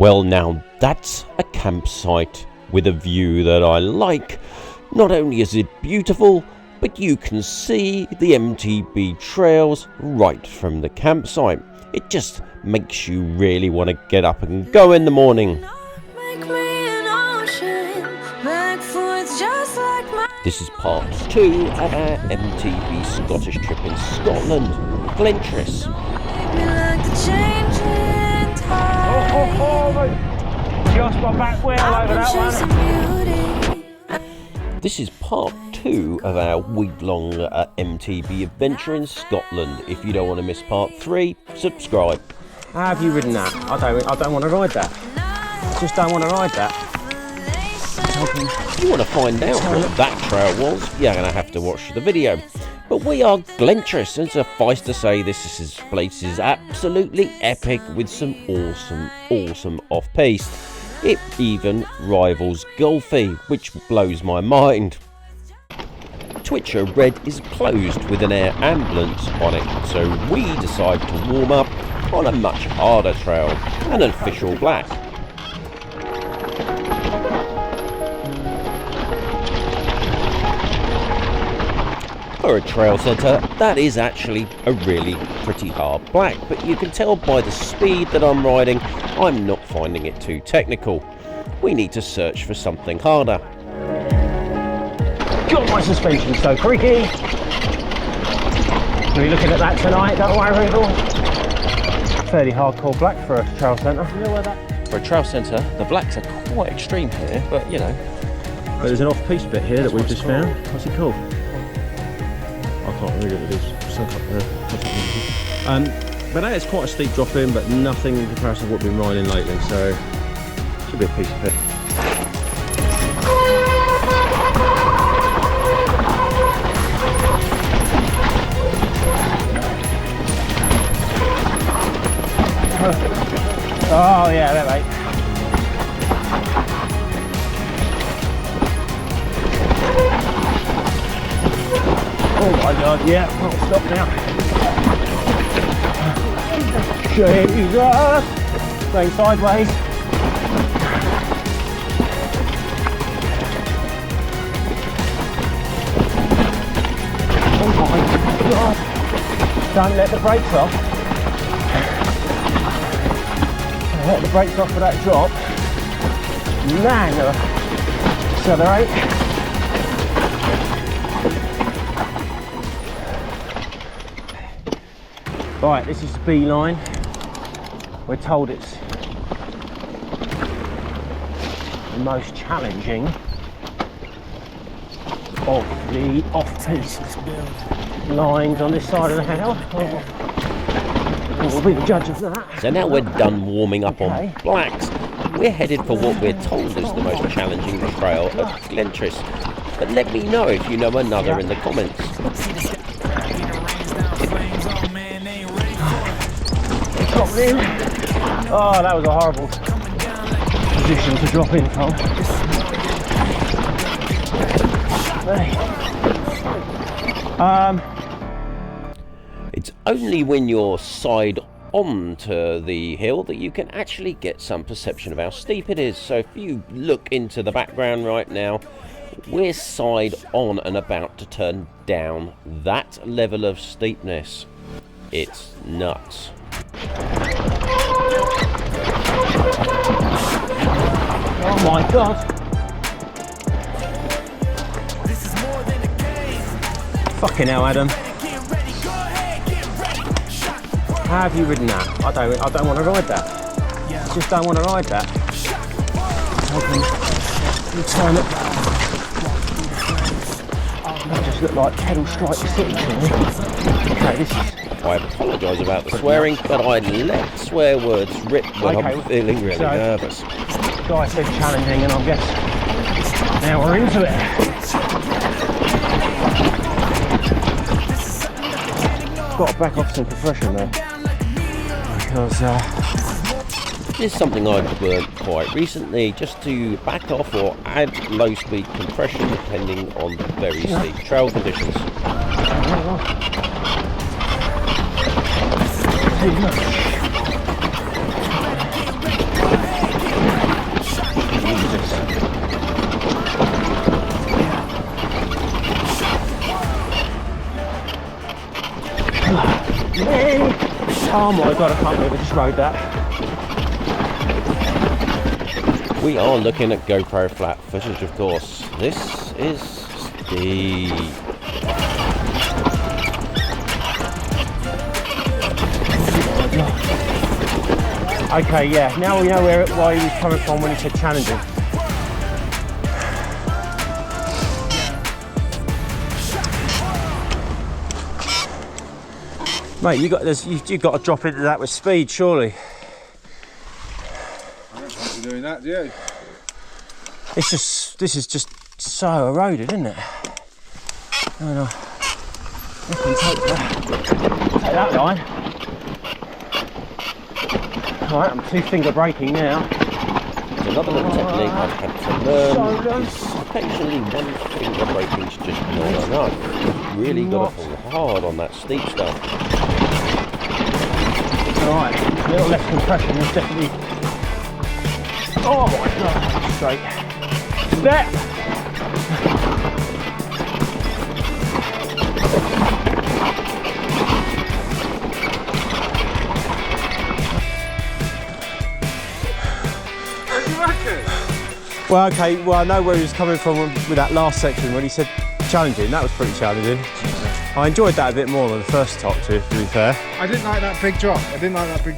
Well, now that's a campsite with a view that I like. Not only is it beautiful, but you can see the MTB trails right from the campsite. It just makes you really want to get up and go in the morning. This is part 2 of our MTB Scottish trip in Scotland, Glentress. Just my back wheel over that one. This is part 2 of our week-long MTB adventure in Scotland. If you don't want to miss part 3, subscribe. How have you ridden that? I don't want to ride that. I just don't want to ride that. If you want to find out what that trail was, you're going to have to watch the video. But we are Glentress, and suffice to say this place is absolutely epic with some awesome off-piste. It even rivals Golfy, which blows my mind. Twitcher Red is closed with an air ambulance on it, so we decide to warm up on a much harder trail, an official black. For a trail centre, that is actually a really pretty hard black, but you can tell by the speed that I'm riding, I'm not finding it too technical. We need to search for something harder. God, my suspension's so creaky. We'll be looking at that tonight, don't worry, Riddle. Fairly hardcore black for a trail centre. You know where that? For a trail centre, the blacks are quite extreme here, but you know. But there's an off-piste bit here that we've just found. What's it called? I can't read what it is. But that is quite a steep drop in, but nothing in comparison to what we've been riding lately, so should be a piece of it. Oh yeah, there mate. Oh my god, yeah, can't stop now. Jesus! Going sideways. Oh my god! Don't let the brakes off. Let the brakes off for that drop. Man, accelerate. Right, this is the B line. We're told it's the most challenging of the off-piste lines on this side of the hill. We'll be the judge of that. So now we're done warming up on blacks. We're headed for what we're told is the most challenging trail of Glentress. But let me know if you know another in the comments. Oh, that was a horrible position to drop in from. It's only when you're side on to the hill that you can actually get some perception of how steep it is. So if you look into the background right now, we're side on and about to turn down that level of steepness. It's nuts. Oh my god! Fucking hell, Adam. How have you ridden that? I don't want to ride that. I just don't want to ride that. Time it. That just looked like pedal strike city to me. Okay, this is... I apologise about the swearing, but I let swear words rip when I'm feeling really nervous. Guy said challenging, and I guess now we're into it. Got to back off some compression there, because this is something I've learned quite recently, just to back off or add low speed compression depending on very steep trail conditions. Oh my god, I can't believe I just rode that. We are looking at GoPro flat footage, of course. This is steep. Okay, yeah, now we know why he was coming from when he said challenging. Mate, you got to drop into that with speed, surely. I don't think you're doing that, do you? This is just so eroded, isn't it? Oh no. I can take that line. Alright, I'm two-finger braking now. Another little technique I've had to learn is occasionally one finger braking's just not enough. You've really got to pull hard on that steep stuff. Alright, a little less compression is definitely... Oh my god, straight. Step! Well, okay, well, I know where he was coming from with that last section when he said challenging. That was pretty challenging. I enjoyed that a bit more than the first top two, to be fair. I didn't like that big drop. That's what put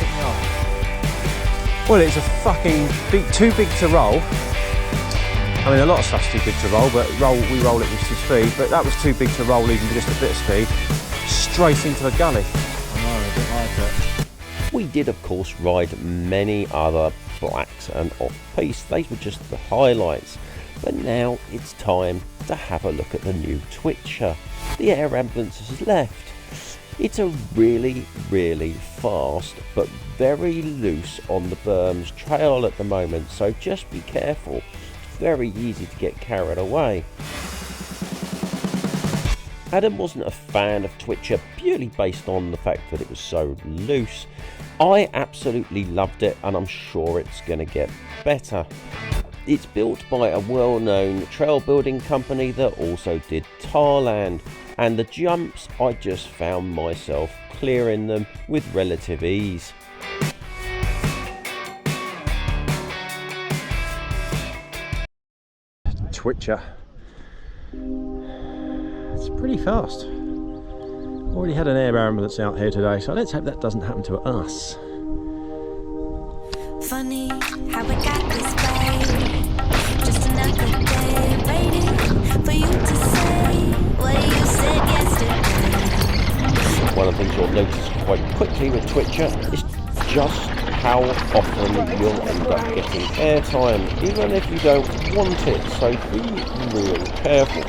me off. Well, it's a fucking too big to roll. I mean, a lot of stuff's too big to roll, but we roll it with some speed. But that was too big to roll even with just a bit of speed. Straight into the gully. I know, I didn't like it. We did, of course, ride many other blacks and off-piste. These were just the highlights. But now it's time to have a look at the new Twitcher. The air ambulance has left. It's a really, really fast but very loose on the berms trail at the moment, so just be careful. It's very easy to get carried away. Adam wasn't a fan of Twitcher purely based on the fact that it was so loose. I absolutely loved it, and I'm sure it's going to get better. It's built by a well-known trail building company that also did Tarland, and the jumps, I just found myself clearing them with relative ease. Twitcher. It's pretty fast. Already had an air ambulance out here today, so let's hope that doesn't happen to us. Funny how it got this way. Just another day waiting for you to say what you said yesterday. One of the things you'll notice quite quickly with Twitcher is just how often you'll end up getting airtime, even if you don't want it, so be real careful.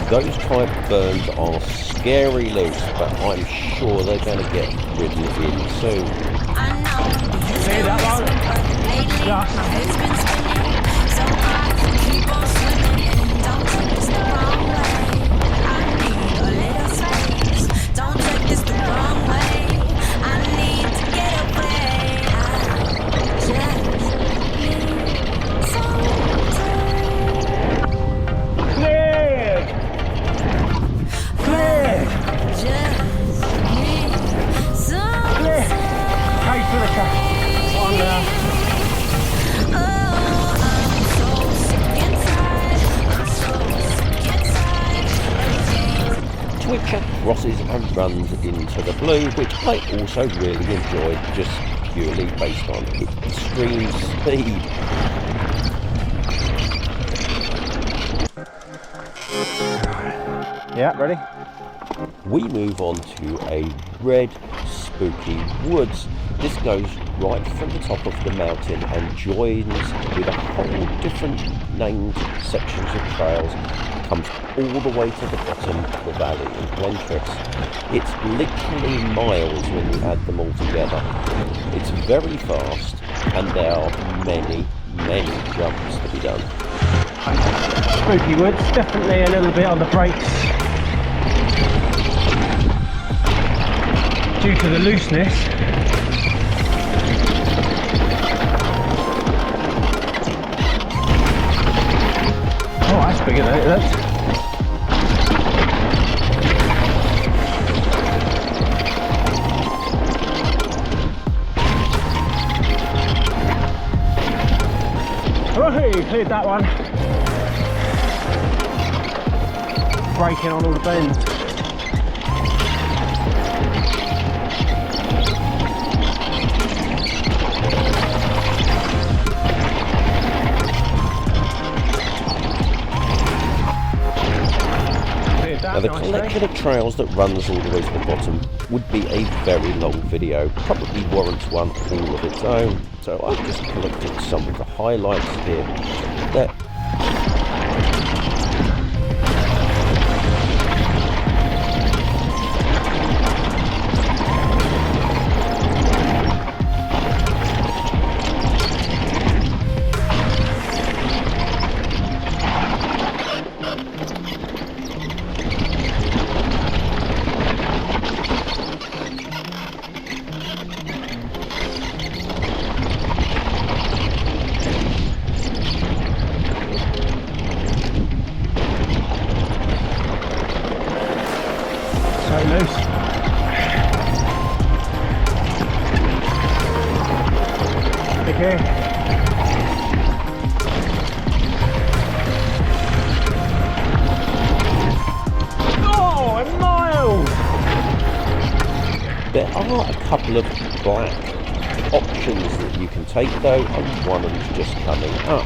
Those type burns are scary loose, but I'm sure they're going to get ridden in soon. See that one? Twitcher crosses and runs into the blue, which I also really enjoyed just purely based on its extreme speed. Yeah, ready? We move on to a red spooky woods, This goes right from the top of the mountain and joins with a whole different named sections of trails, comes all the way to the bottom of the valley in Glentress. It's literally miles when you add them all together. It's very fast and there are many jumps to be done. Spooky woods, definitely a little bit on the brakes due to the looseness. Oh, that's bigger than it looks. Oh, cleared that one. Braking on all the bends. Now the collection of trails that runs all the way to the bottom would be a very long video, probably warrants one all of its own. So I've just collected some of the highlights here. Loose. Okay. Oh, a mile! There are a couple of black options that you can take though, and one of them's just coming up.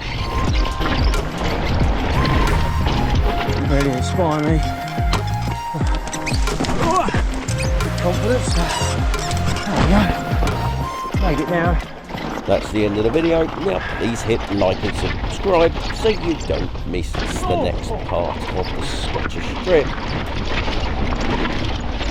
Really inspire me. Confidence. There we go. Made it now. That's the end of the video. Now please hit like and subscribe so you don't miss the next part of the Scottish trip.